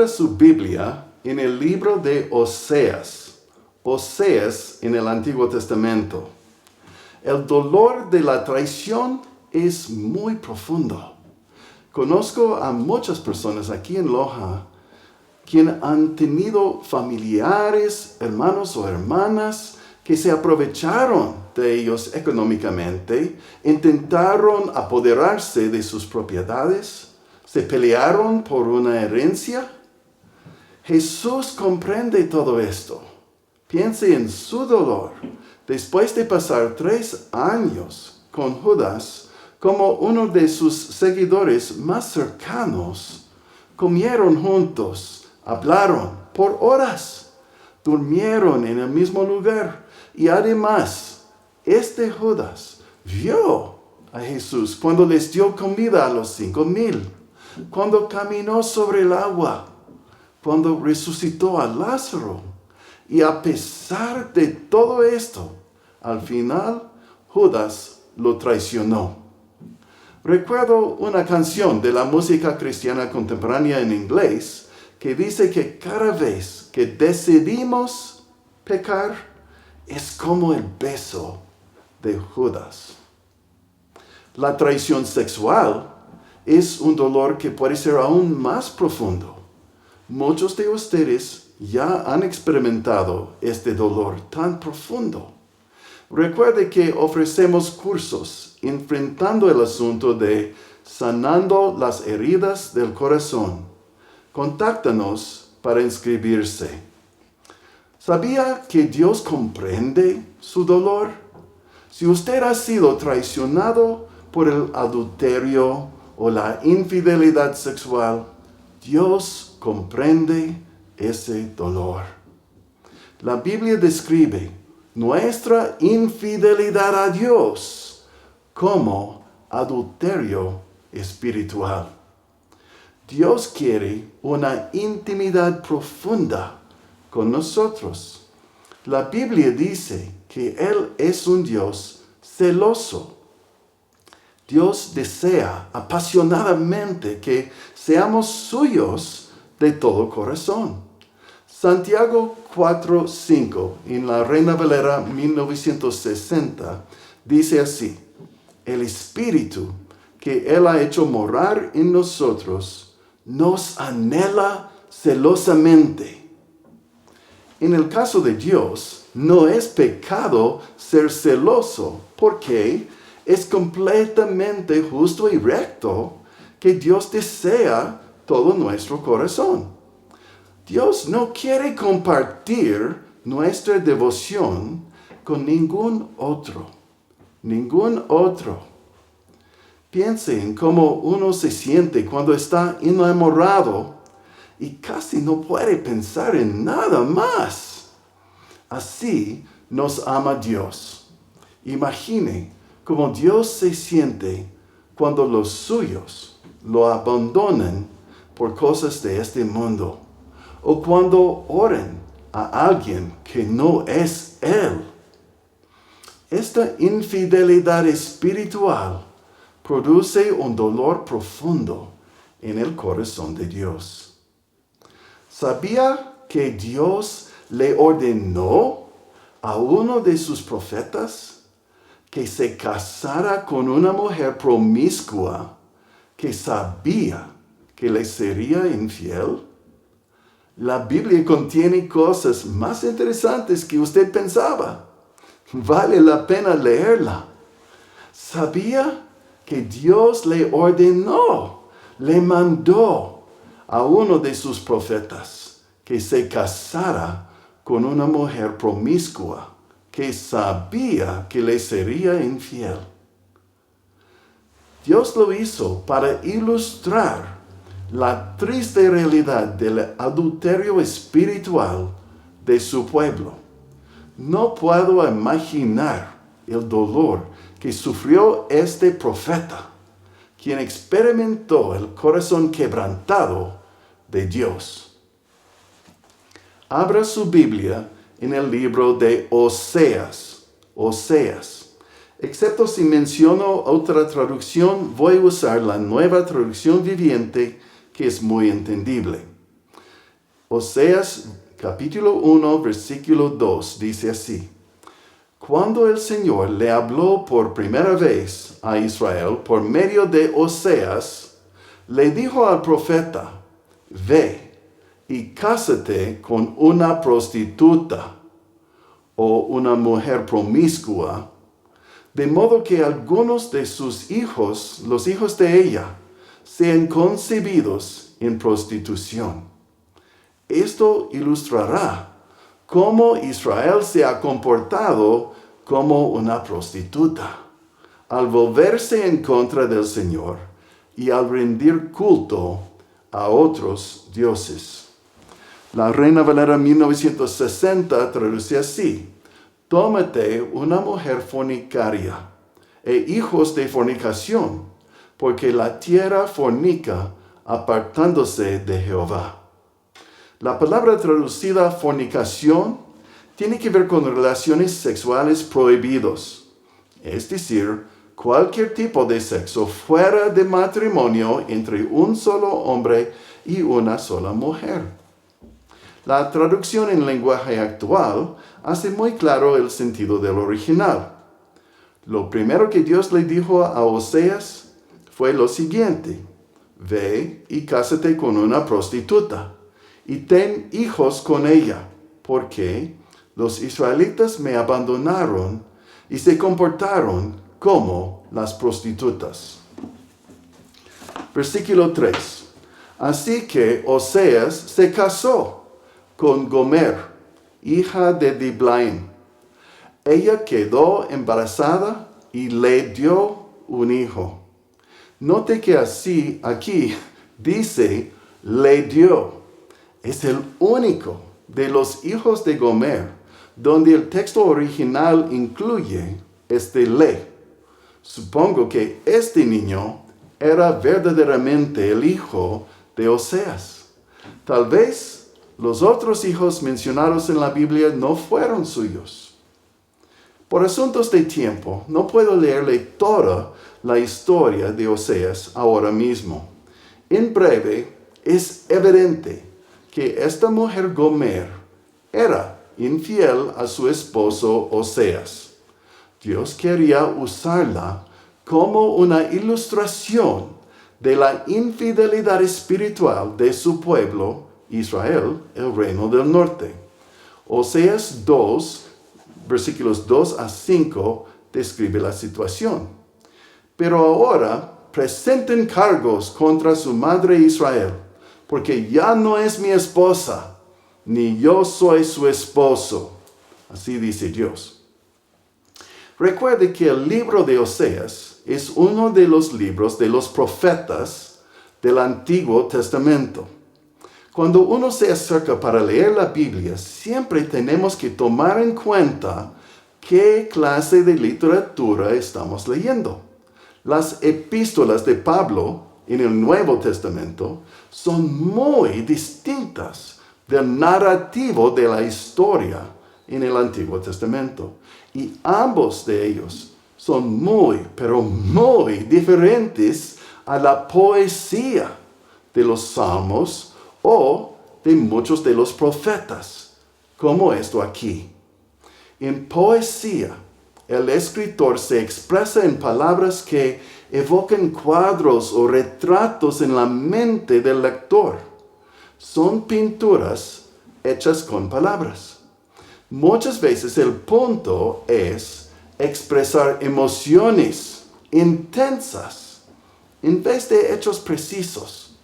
Abra su Biblia en el libro de Oseas. Oseas en el Antiguo Testamento. El dolor de la traición es muy profundo. Conozco a muchas personas aquí en Loja quienes han tenido familiares, hermanos o hermanas que se aprovecharon de ellos económicamente, intentaron apoderarse de sus propiedades, se pelearon por una herencia. Jesús comprende todo esto. Piense en su dolor después de pasar 3 años con Judas como uno de sus seguidores más cercanos. Comieron juntos, hablaron por horas, durmieron en el mismo lugar y además este Judas vio a Jesús cuando les dio comida a los 5,000, cuando caminó sobre el agua, cuando resucitó a Lázaro. Y a pesar de todo esto, al final Judas lo traicionó. Recuerdo una canción de la música cristiana contemporánea en inglés que dice que cada vez que decidimos pecar es como el beso de Judas. La traición sexual es un dolor que puede ser aún más profundo. Muchos de ustedes ya han experimentado este dolor tan profundo. Recuerde que ofrecemos cursos enfrentando el asunto de sanando las heridas del corazón. Contáctanos para inscribirse. ¿Sabía que Dios comprende su dolor? Si usted ha sido traicionado por el adulterio o la infidelidad sexual, Dios comprende ese dolor. La Biblia describe nuestra infidelidad a Dios como adulterio espiritual. Dios quiere una intimidad profunda con nosotros. La Biblia dice que Él es un Dios celoso. Dios desea apasionadamente que seamos suyos de todo corazón. Santiago 4:5, en la Reina Valera 1960, dice así: el Espíritu que Él ha hecho morar en nosotros nos anhela celosamente. En el caso de Dios, no es pecado ser celoso, porque es completamente justo y recto que Dios desea todo nuestro corazón. Dios no quiere compartir nuestra devoción con ningún otro. Ningún otro. Piense en cómo uno se siente cuando está enamorado y casi no puede pensar en nada más. Así nos ama Dios. Imagine cómo Dios se siente cuando los suyos lo abandonan por cosas de este mundo, o cuando oren a alguien que no es Él. Esta infidelidad espiritual produce un dolor profundo en el corazón de Dios. ¿Sabía que Dios le ordenó a uno de sus profetas que se casara con una mujer promiscua que sabía que le sería infiel? La Biblia contiene cosas más interesantes que usted pensaba. Vale la pena leerla. ¿Sabía que Dios le ordenó, le mandó a uno de sus profetas que se casara con una mujer promiscua que sabía que le sería infiel? Dios lo hizo para ilustrar la triste realidad del adulterio espiritual de su pueblo. No puedo imaginar el dolor que sufrió este profeta, quien experimentó el corazón quebrantado de Dios. Abra su Biblia en el libro de Oseas. Oseas. Excepto si menciono otra traducción, voy a usar la Nueva Traducción Viviente, que es muy entendible. Oseas capítulo 1, versículo 2 dice así: Cuando el Señor le habló por primera vez a Israel por medio de Oseas, le dijo al profeta: Ve y cásate con una prostituta o una mujer promiscua, de modo que algunos de sus hijos, los hijos de ella, sean concebidos en prostitución. Esto ilustrará cómo Israel se ha comportado como una prostituta, al volverse en contra del Señor y al rendir culto a otros dioses. La Reina Valera 1960 traduce así: Tómate una mujer fornicaria e hijos de fornicación, porque la tierra fornica apartándose de Jehová. La palabra traducida fornicación tiene que ver con relaciones sexuales prohibidos, es decir, cualquier tipo de sexo fuera de matrimonio entre un solo hombre y una sola mujer. La traducción en lenguaje actual hace muy claro el sentido del original. Lo primero que Dios le dijo a Oseas fue lo siguiente: Ve y cásate con una prostituta y ten hijos con ella, porque los israelitas me abandonaron y se comportaron como las prostitutas. Versículo 3. Así que Oseas se casó con Gomer, hija de Diblaim. Ella quedó embarazada y le dio un hijo. Note que aquí dice le dio. Es el único de los hijos de Gomer donde el texto original incluye este le. Supongo que este niño era verdaderamente el hijo de Oseas. Tal vez los otros hijos mencionados en la Biblia no fueron suyos. Por asuntos de tiempo, no puedo leerle toda la historia de Oseas ahora mismo. En breve, es evidente que esta mujer Gomer era infiel a su esposo Oseas. Dios quería usarla como una ilustración de la infidelidad espiritual de su pueblo, Israel, el reino del norte. Oseas 2, versículos 2 a 5, describe la situación. Pero ahora presenten cargos contra su madre Israel, porque ya no es mi esposa, ni yo soy su esposo. Así dice Dios. Recuerde que el libro de Oseas es uno de los libros de los profetas del Antiguo Testamento. Cuando uno se acerca para leer la Biblia, siempre tenemos que tomar en cuenta qué clase de literatura estamos leyendo. Las epístolas de Pablo en el Nuevo Testamento son muy distintas del narrativo de la historia en el Antiguo Testamento. Y ambos de ellos son pero muy diferentes a la poesía de los salmos o de muchos de los profetas, como esto aquí. En poesía, el escritor se expresa en palabras que evocan cuadros o retratos en la mente del lector. Son pinturas hechas con palabras. Muchas veces el punto es expresar emociones intensas en vez de hechos precisos.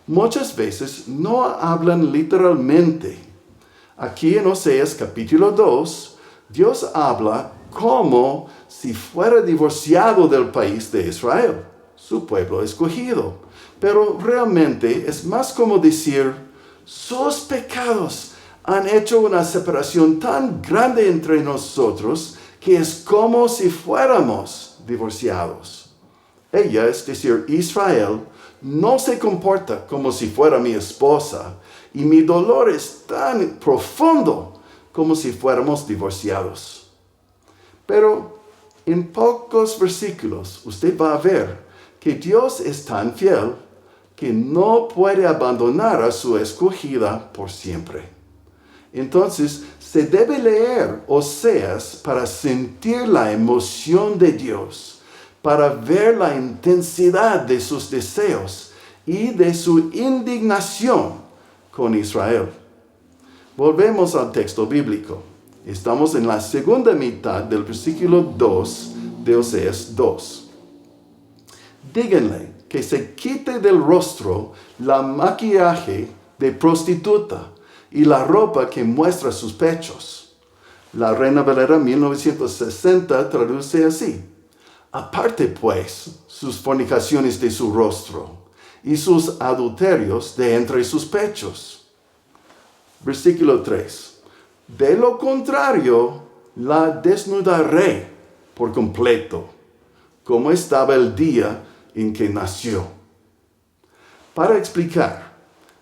Muchas veces no hablan literalmente. Aquí en Oseas capítulo 2, Dios habla como si fuera divorciado del país de Israel, su pueblo escogido. Pero realmente es más como decir, sus pecados han hecho una separación tan grande entre nosotros que es como si fuéramos divorciados. Ella, es decir, Israel, no se comporta como si fuera mi esposa, y mi dolor es tan profundo como si fuéramos divorciados. Pero en pocos versículos usted va a ver que Dios es tan fiel que no puede abandonar a su escogida por siempre. Entonces, se debe leer Oseas para sentir la emoción de Dios, para ver la intensidad de sus deseos y de su indignación con Israel. Volvemos al texto bíblico. Estamos en la segunda mitad del versículo 2 de Oseas 2. Díganle que se quite del rostro la maquillaje de prostituta y la ropa que muestra sus pechos. La Reina Valera 1960 traduce así: aparte pues sus fornicaciones de su rostro y sus adulterios de entre sus pechos. Versículo 3. De lo contrario, la desnudaré por completo, como estaba el día en que nació. Para explicar,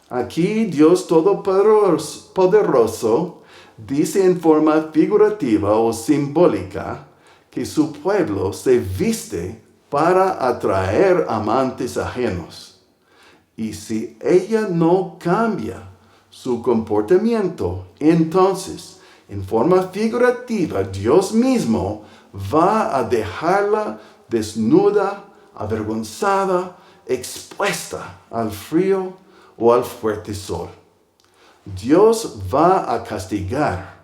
aquí Dios Todopoderoso dice en forma figurativa o simbólica que su pueblo se viste para atraer amantes ajenos. Y si ella no cambia su comportamiento, entonces, en forma figurativa, Dios mismo va a dejarla desnuda, avergonzada, expuesta al frío o al fuerte sol. Dios va a castigar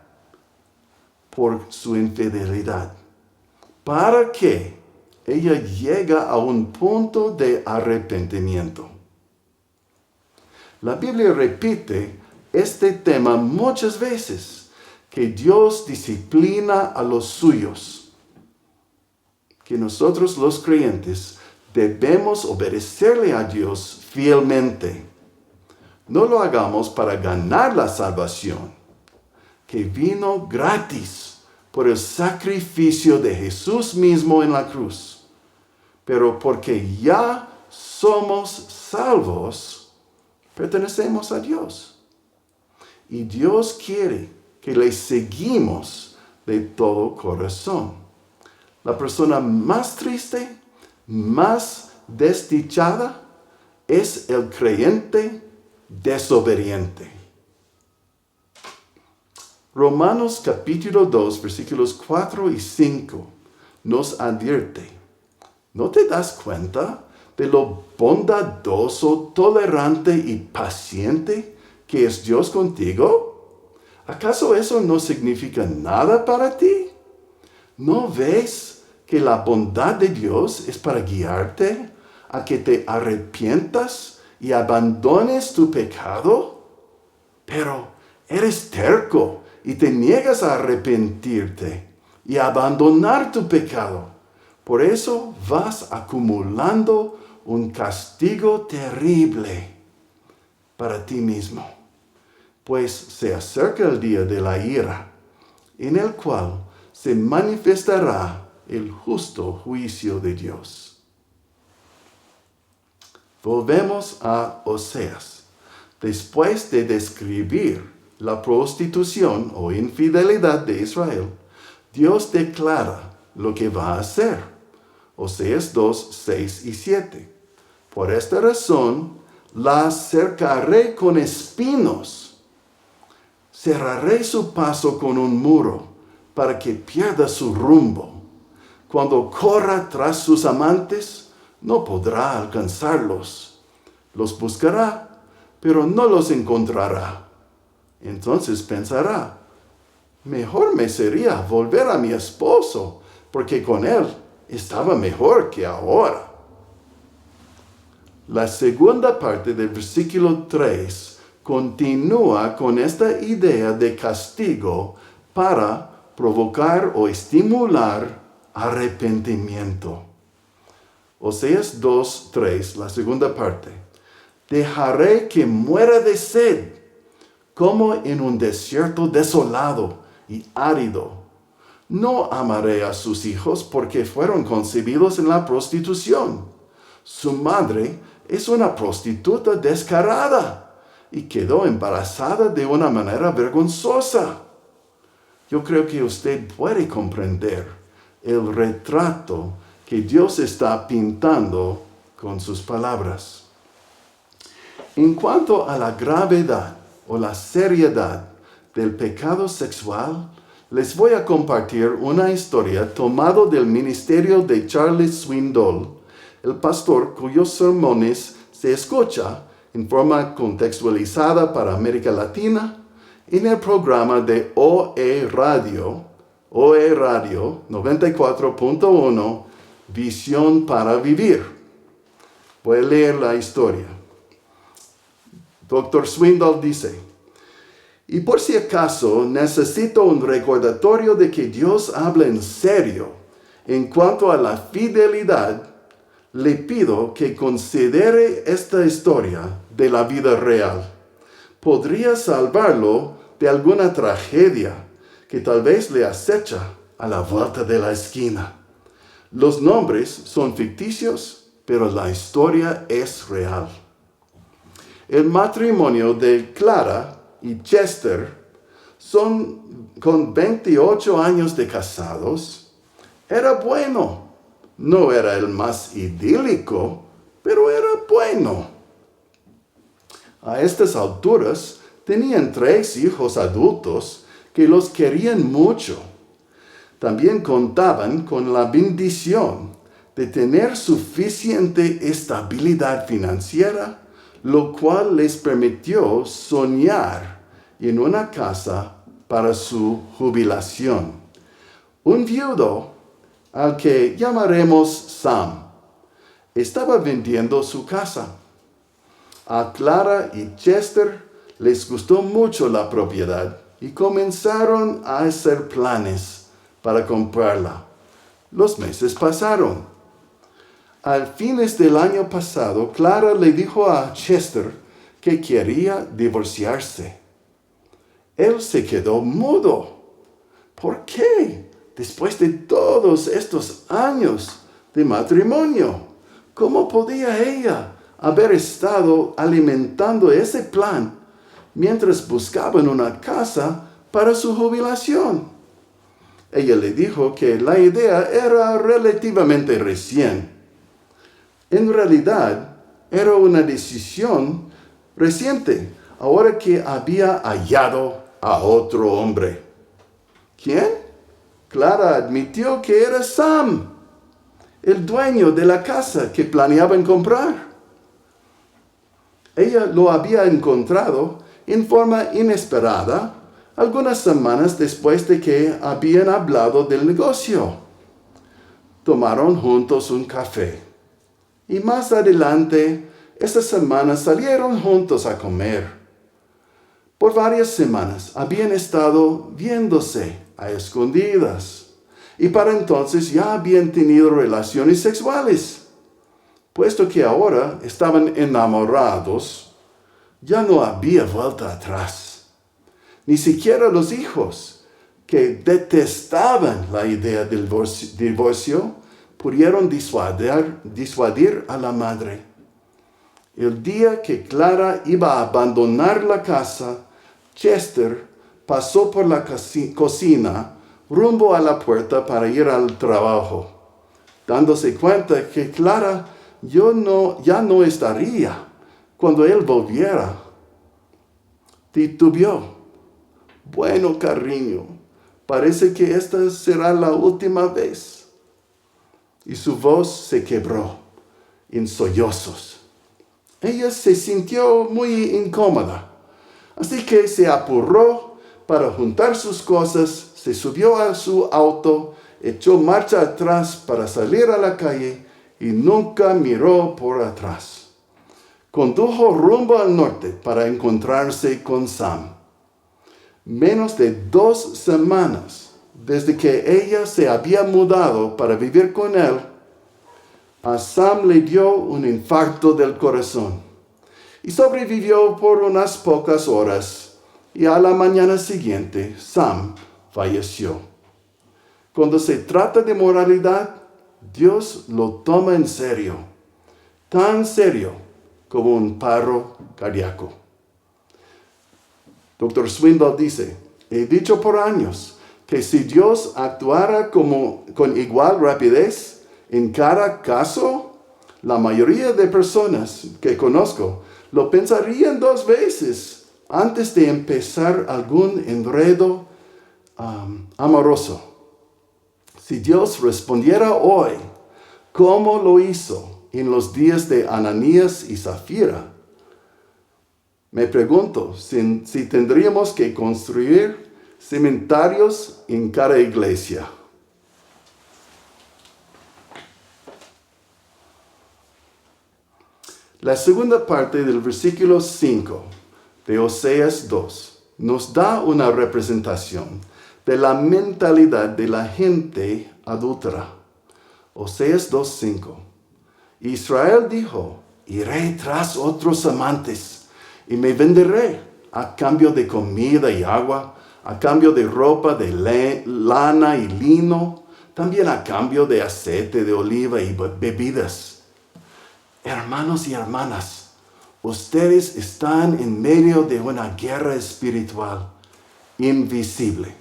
por su infidelidad, para que ella llegue a un punto de arrepentimiento. La Biblia repite este tema muchas veces, que Dios disciplina a los suyos, que nosotros los creyentes debemos obedecerle a Dios fielmente. No lo hagamos para ganar la salvación, que vino gratis por el sacrificio de Jesús mismo en la cruz, pero porque ya somos salvos, pertenecemos a Dios. Y Dios quiere que le seguimos de todo corazón. La persona más triste, más desdichada, es el creyente desobediente. Romanos capítulo 2, versículos 4 y 5 nos advierte: ¿no te das cuenta de lo bondadoso, tolerante y paciente que es Dios contigo? ¿Acaso eso no significa nada para ti? ¿No ves que la bondad de Dios es para guiarte a que te arrepientas y abandones tu pecado? Pero eres terco y te niegas a arrepentirte y a abandonar tu pecado. Por eso vas acumulando un castigo terrible para ti mismo, pues se acerca el día de la ira, en el cual se manifestará el justo juicio de Dios. Volvemos a Oseas. Después de describir la prostitución o infidelidad de Israel, Dios declara lo que va a hacer. Oseas 2, 6 y 7. Por esta razón, la cercaré con espinos. Cerraré su paso con un muro para que pierda su rumbo. Cuando corra tras sus amantes, no podrá alcanzarlos. Los buscará, pero no los encontrará. Entonces pensará: mejor me sería volver a mi esposo, porque con él estaba mejor que ahora. La segunda parte del versículo 3 continúa con esta idea de castigo para provocar o estimular arrepentimiento. Oseas 2, 3, la segunda parte. Dejaré que muera de sed, como en un desierto desolado y árido. No amaré a sus hijos porque fueron concebidos en la prostitución. Su madre es una prostituta descarada y quedó embarazada de una manera vergonzosa. Yo creo que usted puede comprender el retrato que Dios está pintando con sus palabras. En cuanto a la gravedad o la seriedad del pecado sexual, les voy a compartir una historia tomada del ministerio de Charles Swindoll, el pastor cuyos sermones se escucha en forma contextualizada para América Latina en el programa de OE Radio 94.1, Visión para Vivir. Voy a leer la historia. Dr. Swindoll dice: y por si acaso necesito un recordatorio de que Dios habla en serio en cuanto a la fidelidad, le pido que considere esta historia de la vida real. Podría salvarlo de alguna tragedia que tal vez le acecha a la vuelta de la esquina. Los nombres son ficticios, pero la historia es real. El matrimonio de Clara y Chester con 28 años de casados. Era bueno. No era el más idílico, pero era bueno. A estas alturas tenían 3 hijos adultos que los querían mucho. También contaban con la bendición de tener suficiente estabilidad financiera, lo cual les permitió soñar en una casa para su jubilación. Un viudo, al que llamaremos Sam, estaba vendiendo su casa. A Clara y Chester les gustó mucho la propiedad y comenzaron a hacer planes para comprarla. Los meses pasaron. Al fines del año pasado, Clara le dijo a Chester que quería divorciarse. Él se quedó mudo. ¿Por qué? Después de todos estos años de matrimonio, ¿cómo podía ella haber estado alimentando ese plan mientras buscaban una casa para su jubilación? Ella le dijo que la idea era relativamente recién. En realidad, era una decisión reciente, ahora que había hallado a otro hombre. ¿Quién? Clara admitió que era Sam, el dueño de la casa que planeaban comprar. Ella lo había encontrado en forma inesperada algunas semanas después de que habían hablado del negocio. Tomaron juntos un café. Y más adelante, esa semana salieron juntos a comer. Por varias semanas habían estado viéndose a escondidas. Y para entonces ya habían tenido relaciones sexuales. Puesto que ahora estaban enamorados, ya no había vuelta atrás. Ni siquiera los hijos, que detestaban la idea del divorcio, pudieron disuadir a la madre. El día que Clara iba a abandonar la casa, Chester pasó por la cocina rumbo a la puerta para ir al trabajo, dándose cuenta que Clara ya no estaría cuando él volviera. Titubeó. Bueno, cariño, parece que esta será la última vez. Y su voz se quebró en sollozos. Ella se sintió muy incómoda, así que se apuró para juntar sus cosas, se subió a su auto, echó marcha atrás para salir a la calle y nunca miró por atrás. Condujo rumbo al norte para encontrarse con Sam. Menos de 2 semanas desde que ella se había mudado para vivir con él, a Sam le dio un infarto del corazón y sobrevivió por unas pocas horas, y a la mañana siguiente Sam falleció. Cuando se trata de moralidad, Dios lo toma en serio, tan serio como un paro cardíaco. Dr. Swindoll dice: he dicho por años que si Dios actuara con igual rapidez en cada caso, la mayoría de personas que conozco lo pensarían dos veces antes de empezar algún enredo amoroso. Si Dios respondiera hoy, como lo hizo en los días de Ananías y Zafira, me pregunto si tendríamos que construir cementerios en cada iglesia. La segunda parte del versículo 5 de Oseas 2 nos da una representación de la mentalidad de la gente adúltera. Oseas 2:5. Israel dijo, iré tras otros amantes y me venderé a cambio de comida y agua, a cambio de ropa de lana y lino, también a cambio de aceite de oliva y bebidas. Hermanos y hermanas, ustedes están en medio de una guerra espiritual invisible.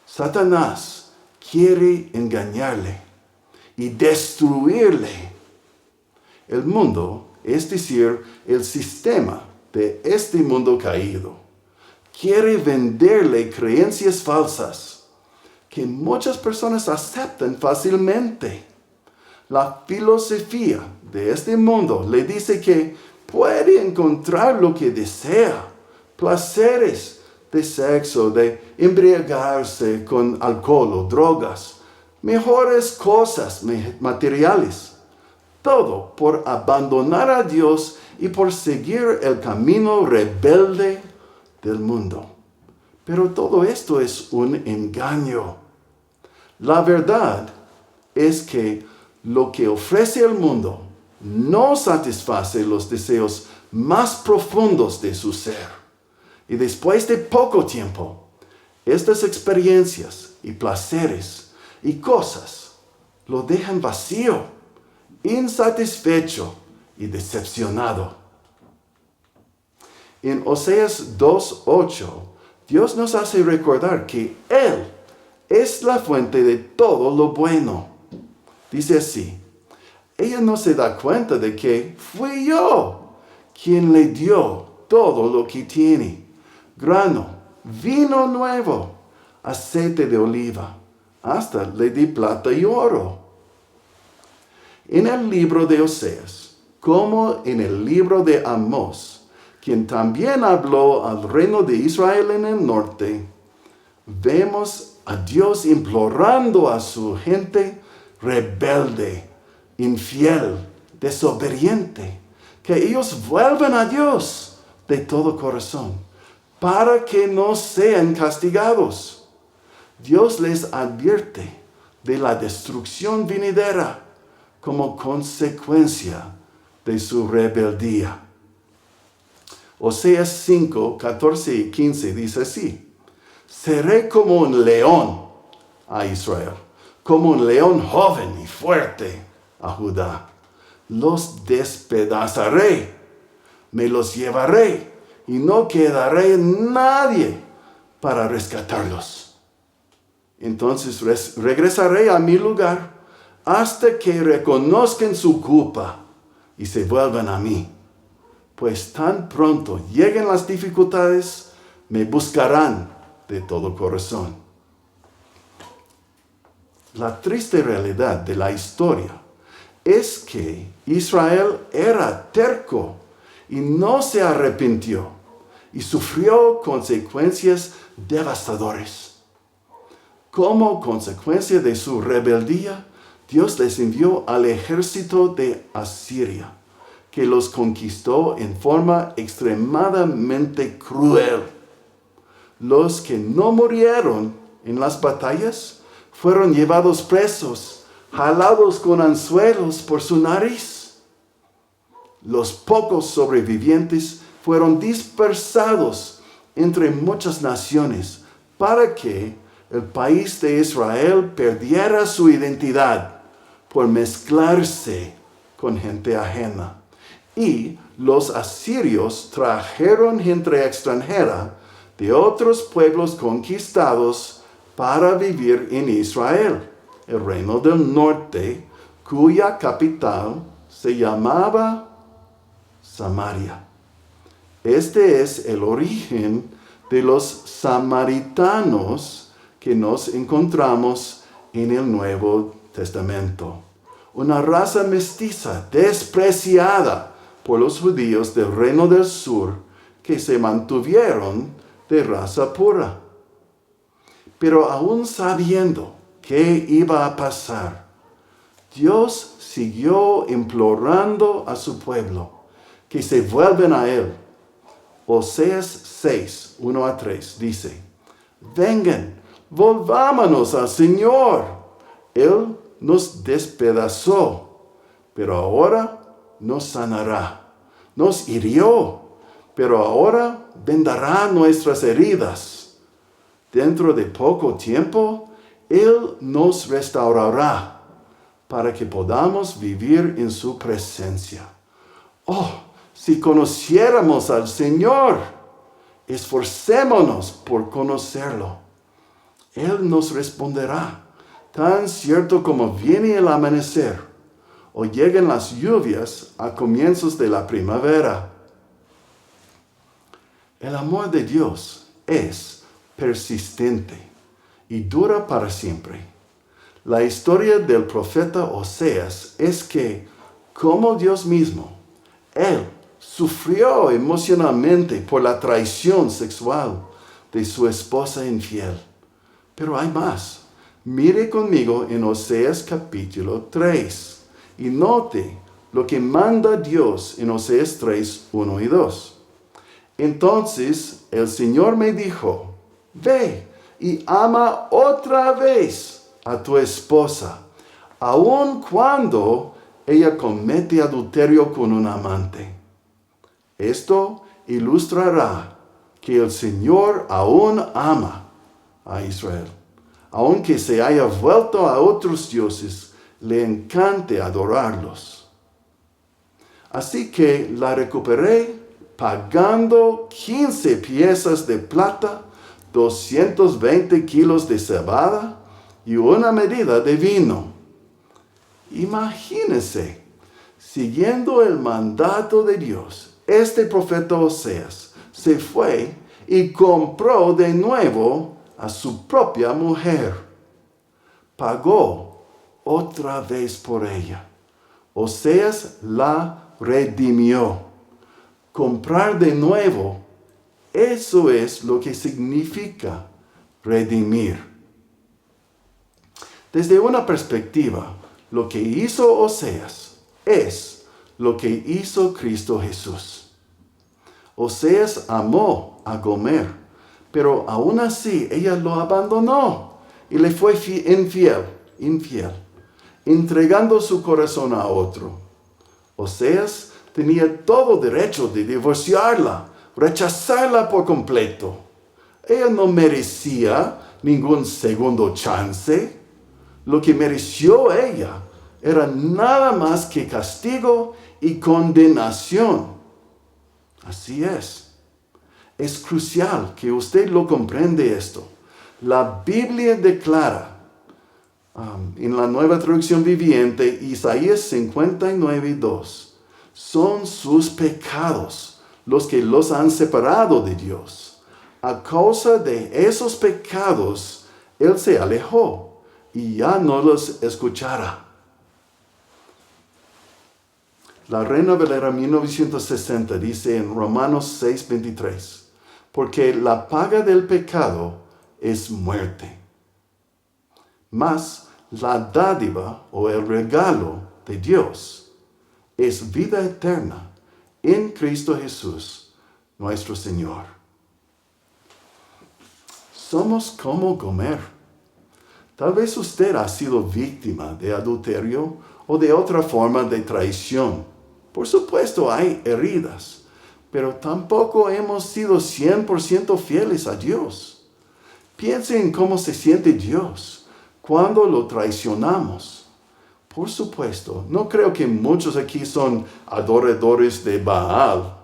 Satanás quiere engañarle y destruirle. El mundo, es decir, el sistema de este mundo caído, quiere venderle creencias falsas que muchas personas aceptan fácilmente. La filosofía de este mundo le dice que puede encontrar lo que desea, placeres de sexo, de embriagarse con alcohol o drogas, mejores cosas materiales, todo por abandonar a Dios y por seguir el camino rebelde del mundo. Pero todo esto es un engaño. La verdad es que lo que ofrece el mundo no satisface los deseos más profundos de su ser. Y después de poco tiempo, estas experiencias y placeres y cosas lo dejan vacío, insatisfecho y decepcionado. En Oseas 2:8, Dios nos hace recordar que Él es la fuente de todo lo bueno. Dice así, ella no se da cuenta de que fui yo quien le dio todo lo que tiene, grano, vino nuevo, aceite de oliva, hasta le di plata y oro. En el libro de Oseas, como en el libro de Amós, quien también habló al reino de Israel en el norte, vemos a Dios implorando a su gente rebelde, infiel, desobediente, que ellos vuelvan a Dios de todo corazón, para que no sean castigados. Dios les advierte de la destrucción venidera como consecuencia de su rebeldía. Oseas 5, 14 y 15 dice así, seré como un león a Israel, como un león joven y fuerte a Judá. Los despedazaré, me los llevaré y no quedaré nadie para rescatarlos. Entonces regresaré a mi lugar hasta que reconozcan su culpa y se vuelvan a mí. Pues tan pronto lleguen las dificultades, me buscarán de todo corazón. La triste realidad de la historia es que Israel era terco y no se arrepintió y sufrió consecuencias devastadoras. Como consecuencia de su rebeldía, Dios les envió al ejército de Asiria, que los conquistó en forma extremadamente cruel. Los que no murieron en las batallas fueron llevados presos, jalados con anzuelos por su nariz. Los pocos sobrevivientes fueron dispersados entre muchas naciones para que el país de Israel perdiera su identidad por mezclarse con gente ajena. Y los asirios trajeron gente extranjera de otros pueblos conquistados para vivir en Israel, el reino del norte, cuya capital se llamaba Samaria. Este es el origen de los samaritanos que nos encontramos en el Nuevo Testamento. Una raza mestiza, despreciada por los judíos del Reino del Sur, que se mantuvieron de raza pura. Pero aún sabiendo qué iba a pasar, Dios siguió implorando a su pueblo que se vuelvan a Él. Oseas 6, 1-3 dice, vengan, volvámonos al Señor. Él nos despedazó, pero ahora nos sanará. Nos hirió, pero ahora vendará nuestras heridas. Dentro de poco tiempo, Él nos restaurará para que podamos vivir en su presencia. Oh, si conociéramos al Señor, esforcémonos por conocerlo. Él nos responderá, tan cierto como viene el amanecer o llegan las lluvias a comienzos de la primavera. El amor de Dios es persistente y dura para siempre. La historia del profeta Oseas es que, como Dios mismo, Él sufrió emocionalmente por la traición sexual de su esposa infiel. Pero hay más. Mire conmigo en Oseas capítulo 3 y note lo que manda Dios en Oseas 3, 1 y 2. Entonces el Señor me dijo, ve y ama otra vez a tu esposa, aun cuando ella comete adulterio con un amante. Esto ilustrará que el Señor aún ama a Israel. Aunque se haya vuelto a otros dioses, le encante adorarlos. Así que la recuperé pagando 15 piezas de plata, 220 kilos de cebada y una medida de vino. Imagínense, siguiendo el mandato de Dios, este profeta Oseas se fue y compró de nuevo a su propia mujer. Pagó otra vez por ella. Oseas la redimió. Comprar de nuevo, eso es lo que significa redimir. Desde una perspectiva, lo que hizo Oseas es lo que hizo Cristo Jesús. Oseas amó a Gomer, pero aún así ella lo abandonó y le fue infiel, entregando su corazón a otro. Oseas tenía todo derecho de divorciarla, rechazarla por completo. Ella no merecía ningún segundo chance. Lo que mereció ella era nada más que castigo y condenación. Así es. Es crucial que usted lo comprende esto. La Biblia declara, en la Nueva Traducción Viviente, Isaías 59:2, son sus pecados los que los han separado de Dios. A causa de esos pecados, Él se alejó y ya no los escuchará. La Reina Valera 1960 dice en Romanos 6:23, porque la paga del pecado es muerte, mas la dádiva o el regalo de Dios es vida eterna en Cristo Jesús, nuestro Señor. Somos como Gomer. Tal vez usted ha sido víctima de adulterio o de otra forma de traición. Por supuesto hay heridas, pero tampoco hemos sido 100% fieles a Dios. Piense en cómo se siente Dios cuando lo traicionamos. Por supuesto, no creo que muchos aquí son adoradores de Baal,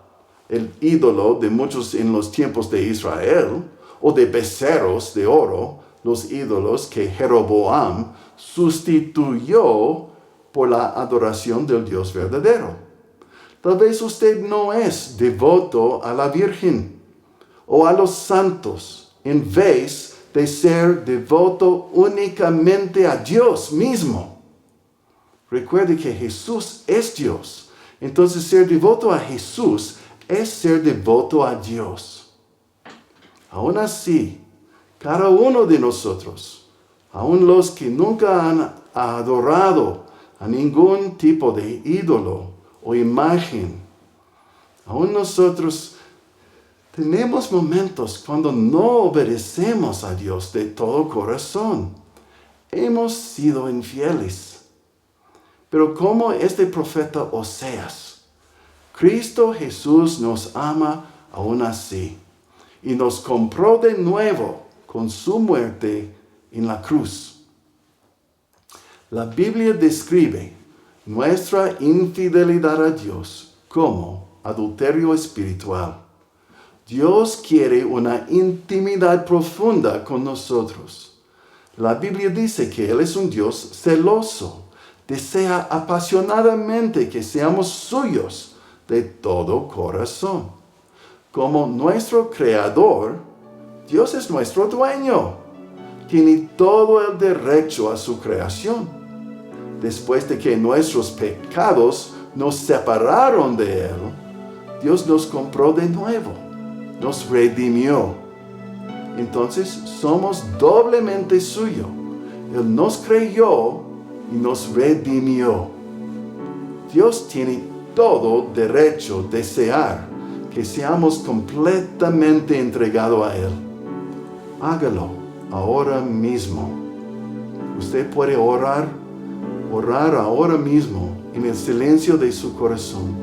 el ídolo de muchos en los tiempos de Israel, o de becerros de oro, los ídolos que Jeroboam sustituyó por la adoración del Dios verdadero. Tal vez usted no es devoto a la Virgen o a los santos, en vez de ser devoto únicamente a Dios mismo. Recuerde que Jesús es Dios. Entonces, ser devoto a Jesús es ser devoto a Dios. Aún así, cada uno de nosotros, aun los que nunca han adorado a ningún tipo de ídolo o imagen, aún nosotros tenemos momentos cuando no obedecemos a Dios de todo corazón. Hemos sido infieles. Pero como este profeta Oseas, Cristo Jesús nos ama aún así y nos compró de nuevo con su muerte en la cruz. La Biblia describe nuestra infidelidad a Dios como adulterio espiritual. Dios quiere una intimidad profunda con nosotros. La Biblia dice que Él es un Dios celoso. Desea apasionadamente que seamos suyos de todo corazón. Como nuestro Creador, Dios es nuestro dueño. Tiene todo el derecho a su creación. Después de que nuestros pecados nos separaron de Él, Dios nos compró de nuevo, nos redimió. Entonces somos doblemente suyo. Él nos creyó y nos redimió. Dios tiene todo derecho a desear que seamos completamente entregados a Él. Hágalo ahora mismo. Usted puede orar ahora mismo en el silencio de su corazón.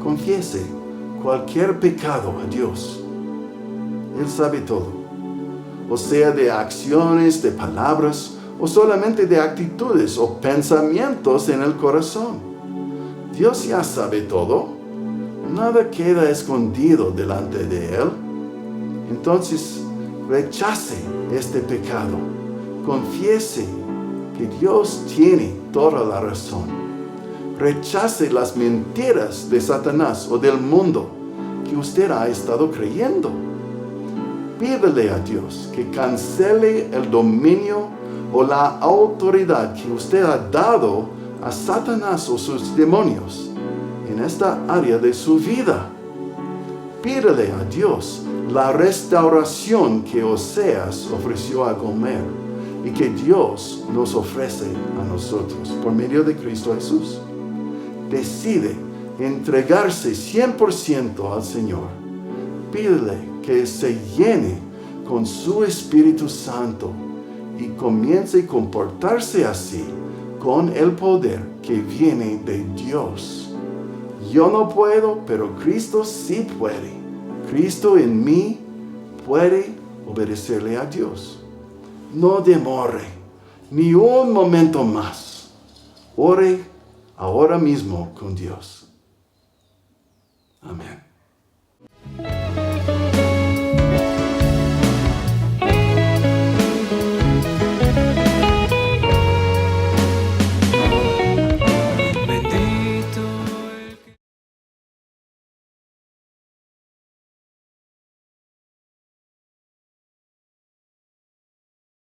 Confiese cualquier pecado a Dios. Él sabe todo. O sea, de acciones, de palabras, o solamente de actitudes o pensamientos en el corazón. Dios ya sabe todo. Nada queda escondido delante de Él. Entonces, rechace este pecado. Confiese que Dios tiene toda la razón. Rechace las mentiras de Satanás o del mundo que usted ha estado creyendo. Pídele a Dios que cancele el dominio o la autoridad que usted ha dado a Satanás o sus demonios en esta área de su vida. Pídele a Dios la restauración que Oseas ofreció a Gomer y que Dios nos ofrece a nosotros por medio de Cristo Jesús. Decide entregarse 100% al Señor. Pídele que se llene con su Espíritu Santo y comience a comportarse así con el poder que viene de Dios. Yo no puedo, pero Cristo sí puede. Cristo en mí puede obedecerle a Dios. No demore ni un momento más. Ore ahora mismo con Dios. Amén.